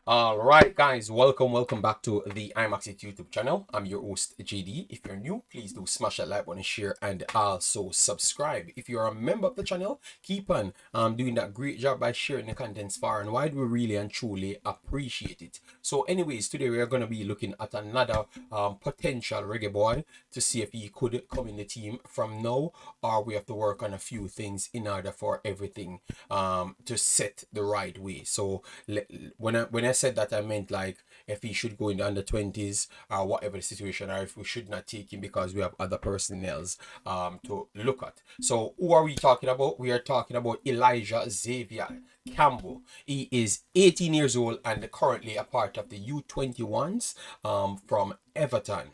All right, guys, welcome back to the Imaxit YouTube channel. I'm your host, JD. If you're new, please do smash that like button, share, and also subscribe. If you're a member of the channel, keep on doing that great job by sharing the contents far and wide. We really and truly appreciate it. So anyways, today we are going to be looking at another potential reggae boy to see if he could come in the team from now, or we have to work on a few things in order for everything to set the right way. So when I said that, I meant like if he should go in the under 20s or whatever the situation, or if we should not take him because we have other personnels to look at. So who are we talking about? We are talking about Elijah Xavier Campbell. He is 18 years old and currently a part of the U21s from Everton.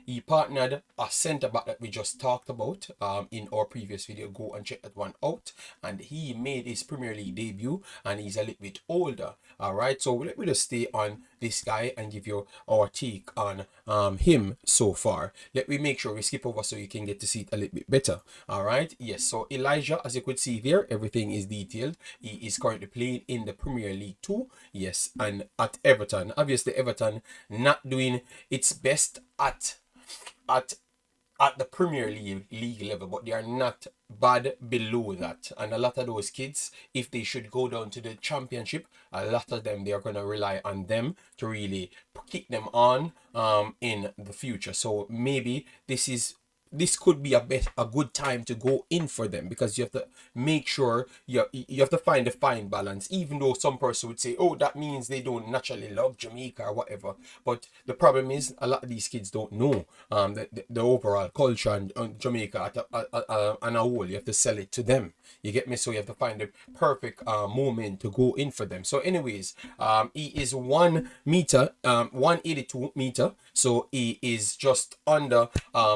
He partnered a centre back that we just talked about in our previous video. Go and check that one out. And he made his Premier League debut, and he's a little bit older. All right, so let me just stay on this guy and give you our take on him so far. Let me make sure we skip over so you can get to see it a little bit better. All right, yes, so Elijah, as you could see there, everything is detailed. He is currently playing in the Premier League 2, yes, and at Everton. Obviously, Everton not doing its best at the Premier League level, but they are not bad below that. And a lot of those kids, if they should go down to the Championship, a lot of them, they are going to rely on them to really kick them on in the future. So maybe this could be a good time to go in for them, because you have to make sure you have to find a fine balance. Even though some person would say, oh, that means they don't naturally love Jamaica or whatever, but the problem is a lot of these kids don't know the overall culture and Jamaica and a whole. You have to sell it to them, you get me? So you have to find the perfect moment to go in for them. So anyways, he is 1 meter 182 meter, so he is just under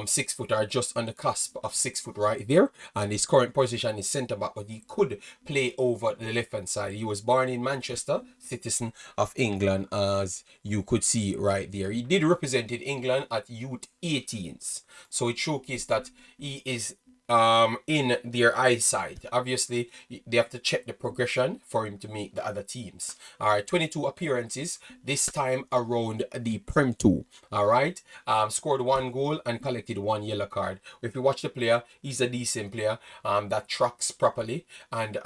6 foot, or just on the cusp of 6 foot right there. And his current position is centre back, but he could play over the left hand side. He was born in Manchester, citizen of England, as you could see right there. He did represent England at youth 18s, so it showcased that he is in their eyesight. Obviously, they have to check the progression for him to make the other teams. All right, 22 appearances, this time around the Prem 2. All right, scored 1 goal and collected 1 yellow card. If you watch the player, he's a decent player that tracks properly and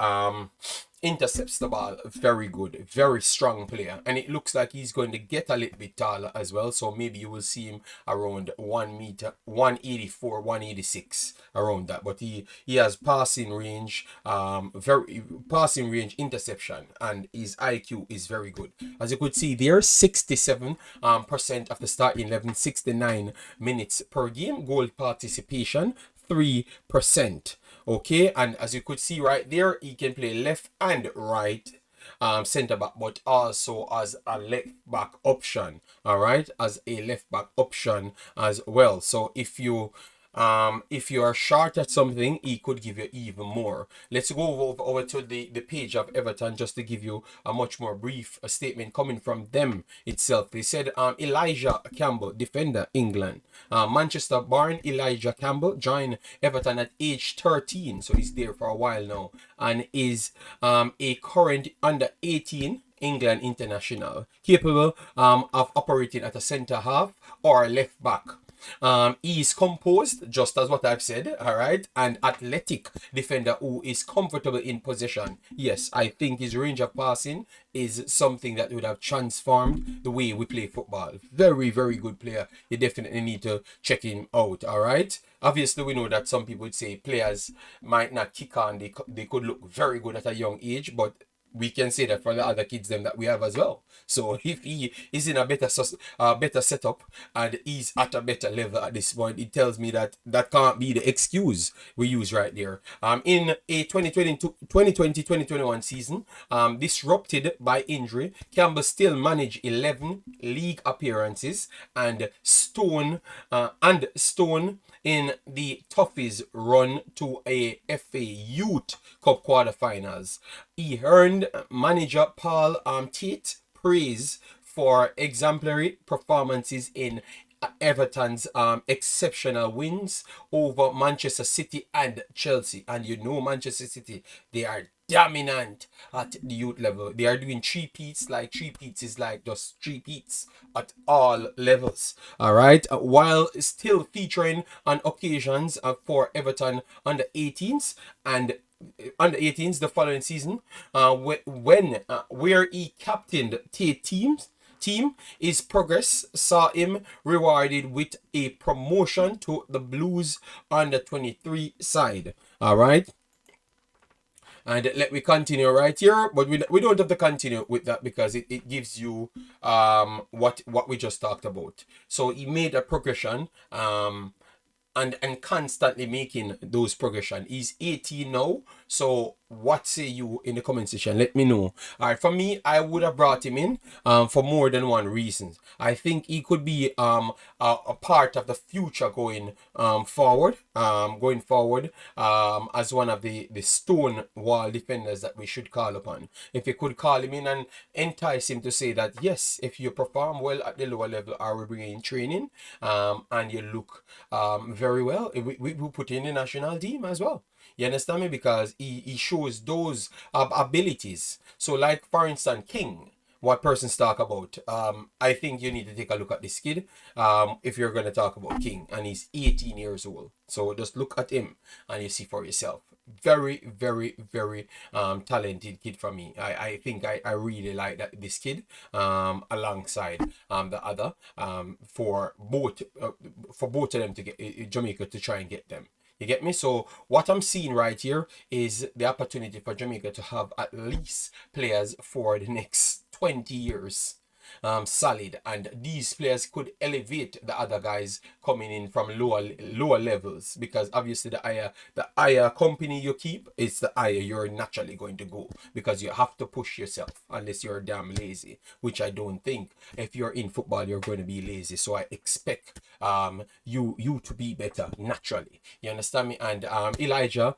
intercepts the ball very good, very strong player. And it looks like he's going to get a little bit taller as well, so maybe you will see him around 1 meter 184 186, around that. But he has passing range, very passing range, interception, and his IQ is very good. As you could see there, 67% of the starting 11, 69 minutes per game. Goal participation 3%. Okay, and as you could see right there, he can play left and right center back, but also as a left back option. All right, as a left back option as well. So if you are short at something, he could give you even more. Let's go over to the page of Everton just to give you a much more brief statement coming from them itself. They said Elijah Campbell, defender, England. Manchester born Elijah Campbell joined Everton at age 13, so he's there for a while now, and is a current under 18 England international, capable of operating at a centre half or left back. He is composed, just as what I've said, all right, and athletic defender who is comfortable in possession. Yes, I think his range of passing is something that would have transformed the way we play football. Very, very good player. You definitely need to check him out, all right? Obviously, we know that some people would say players might not kick on. They could look very good at a young age, but we can say that for the other kids them that we have as well. So if he is in a better setup and he's at a better level at this point, it tells me that that can't be the excuse we use right there. In a 2020-2021 season, disrupted by injury, Campbell still managed 11 league appearances and stone in the Toffees run to a FA Youth Cup quarterfinals. He earned manager Paul Tate praise for exemplary performances in Everton's exceptional wins over Manchester City and Chelsea. And you know Manchester City, they are dominant at the youth level. They are doing three peats. Like three peats is like just three peats at all levels. All right, while still featuring on occasions for Everton under 18s and under 18s the following season, when where he captained team, his progress saw him rewarded with a promotion to the Blues under 23 side. All right, and let me continue right here, but we don't have to continue with that because it gives you what we just talked about. So he made a progression and constantly making those progression. He's 18 now. So what say you in the comment section? Let me know. All right, for me, I would have brought him in for more than one reason. I think he could be a part of the future going forward. As one of the stone wall defenders that we should call upon. If you could call him in and entice him to say that yes, if you perform well at the lower level, or we bring in training, and you look very well, we put in the national team as well. You understand me? Because he shows those abilities. So like for instance, King, what persons talk about. I think you need to take a look at this kid if you're going to talk about King, and he's 18 years old. So just look at him and you see for yourself. Very, very, very talented kid for me. I think I really like this kid alongside the other for both of them to get Jamaica to try and get them. You get me? So what I'm seeing right here is the opportunity for Jamaica to have at least players for the next 20 years solid, and these players could elevate the other guys coming in from lower levels, because obviously the higher company you keep, it's the higher you're naturally going to go, because you have to push yourself unless you're damn lazy, which I don't think if you're in football you're going to be lazy. So I expect you to be better naturally. You understand me? And Elijah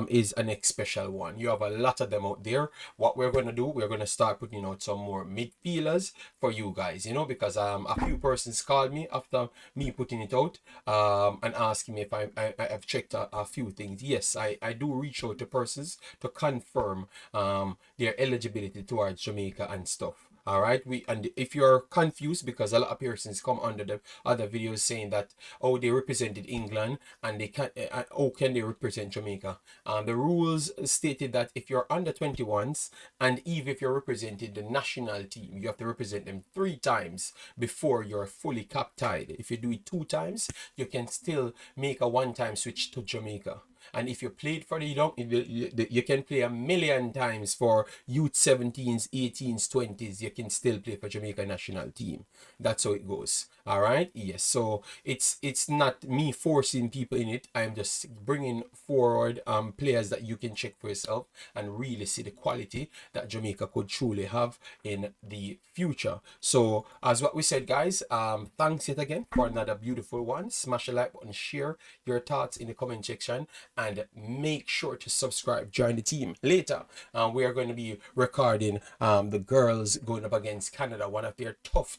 is an next special one. You have a lot of them out there. What we're going to do, we're going to start putting out some more midfielders for you guys, you know, because a few persons called me after me putting it out and asking me if I have checked a few things. Yes, I do reach out to persons to confirm their eligibility towards Jamaica and stuff. All right, and if you're confused, because a lot of persons come under the other videos saying that, oh, they represented England and they can oh, can they represent Jamaica? The rules stated that if you're under 21s, and even if you're representing the national team, you have to represent them 3 times before you're fully cap-tied. If you do it 2 times, you can still make a one-time switch to Jamaica. And if you played for you can play a million times for youth 17s, 18s, 20s. You can still play for Jamaica national team. That's how it goes. All right. Yes. So it's not me forcing people in it. I'm just bringing forward players that you can check for yourself and really see the quality that Jamaica could truly have in the future. So as what we said, guys, thanks yet again for another beautiful one. Smash the like button, share your thoughts in the comment section, and make sure to subscribe. Join the team. Later we are going to be recording the Girlz going up against Canada, one of their tough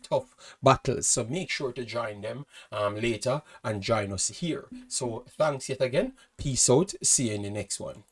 battles. So make sure to join them later and join us here. So thanks yet again. Peace out. See you in the next one.